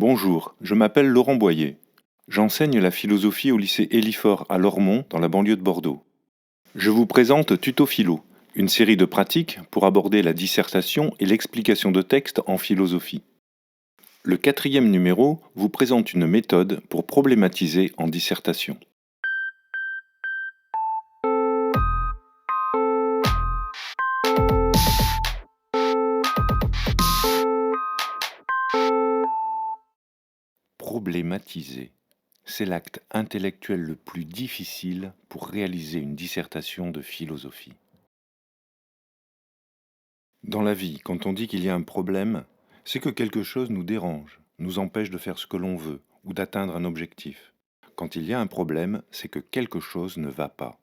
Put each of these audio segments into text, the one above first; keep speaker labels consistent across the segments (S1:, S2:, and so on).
S1: Bonjour, je m'appelle Laurent Boyer. J'enseigne la philosophie au lycée Élifort à Lormont, dans la banlieue de Bordeaux. Je vous présente Tuto Philo, une série de pratiques pour aborder la dissertation et l'explication de textes en philosophie. Le quatrième numéro vous présente une méthode pour problématiser en dissertation. Problématiser. C'est l'acte intellectuel le plus difficile pour réaliser une dissertation de philosophie. Dans la vie, quand on dit qu'il y a un problème, c'est que quelque chose nous dérange, nous empêche de faire ce que l'on veut ou d'atteindre un objectif. Quand il y a un problème, c'est que quelque chose ne va pas.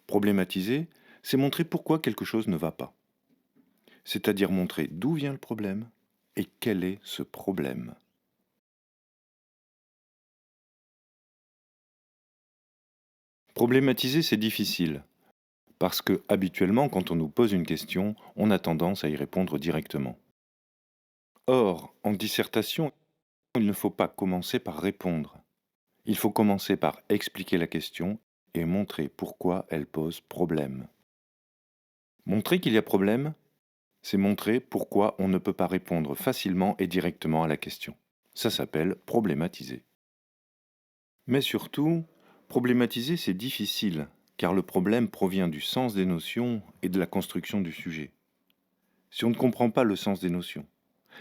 S1: Problématiser, c'est montrer pourquoi quelque chose ne va pas. C'est-à-dire montrer d'où vient le problème et quel est ce problème. Problématiser, c'est difficile, parce que habituellement, quand on nous pose une question, on a tendance à y répondre directement. Or, en dissertation, il ne faut pas commencer par répondre. Il faut commencer par expliquer la question et montrer pourquoi elle pose problème. Montrer qu'il y a problème, c'est montrer pourquoi on ne peut pas répondre facilement et directement à la question. Ça s'appelle problématiser. Mais surtout, problématiser, c'est difficile, car le problème provient du sens des notions et de la construction du sujet. Si on ne comprend pas le sens des notions,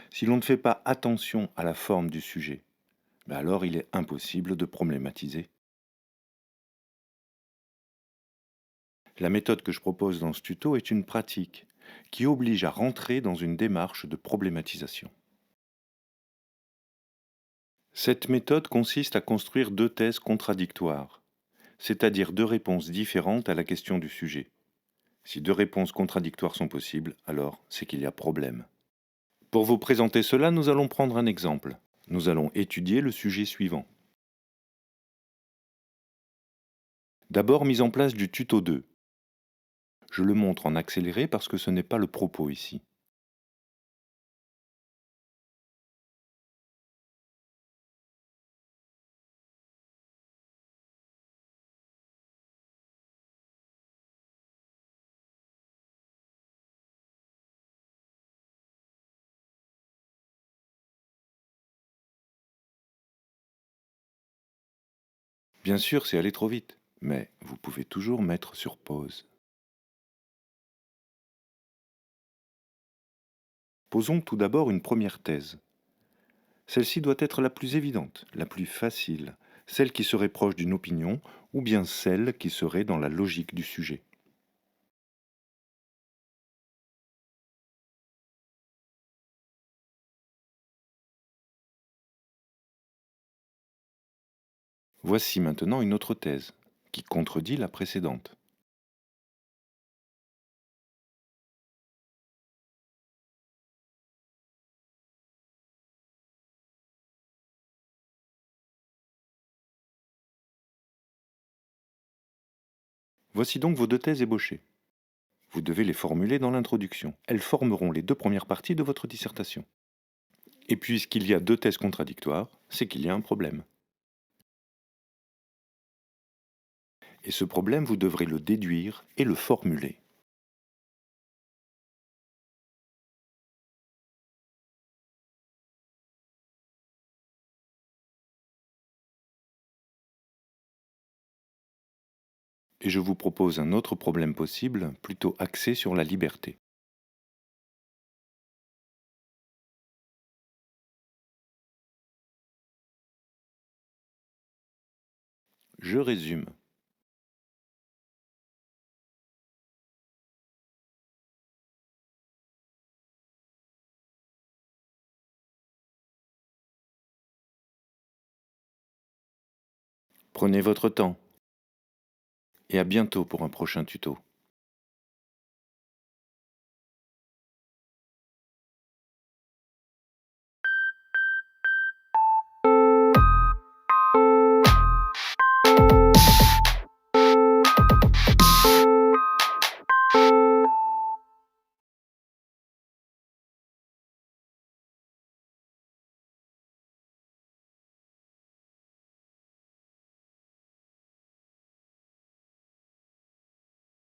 S1: si l'on ne fait pas attention à la forme du sujet, alors il est impossible de problématiser. La méthode que je propose dans ce tuto est une pratique qui oblige à rentrer dans une démarche de problématisation. Cette méthode consiste à construire deux thèses contradictoires, c'est-à-dire deux réponses différentes à la question du sujet. Si deux réponses contradictoires sont possibles, alors c'est qu'il y a problème. Pour vous présenter cela, nous allons prendre un exemple. Nous allons étudier le sujet suivant. D'abord, mise en place du tuto 2. Je le montre en accéléré parce que ce n'est pas le propos ici. Bien sûr, c'est aller trop vite, mais vous pouvez toujours mettre sur pause. Posons tout d'abord une première thèse. Celle-ci doit être la plus évidente, la plus facile, celle qui serait proche d'une opinion, ou bien celle qui serait dans la logique du sujet. Voici maintenant une autre thèse, qui contredit la précédente. Voici donc vos deux thèses ébauchées. Vous devez les formuler dans l'introduction. Elles formeront les deux premières parties de votre dissertation. Et puisqu'il y a deux thèses contradictoires, c'est qu'il y a un problème. Et ce problème, vous devrez le déduire et le formuler. Et je vous propose un autre problème possible, plutôt axé sur la liberté. Je résume. Prenez votre temps. Et à bientôt pour un prochain tuto.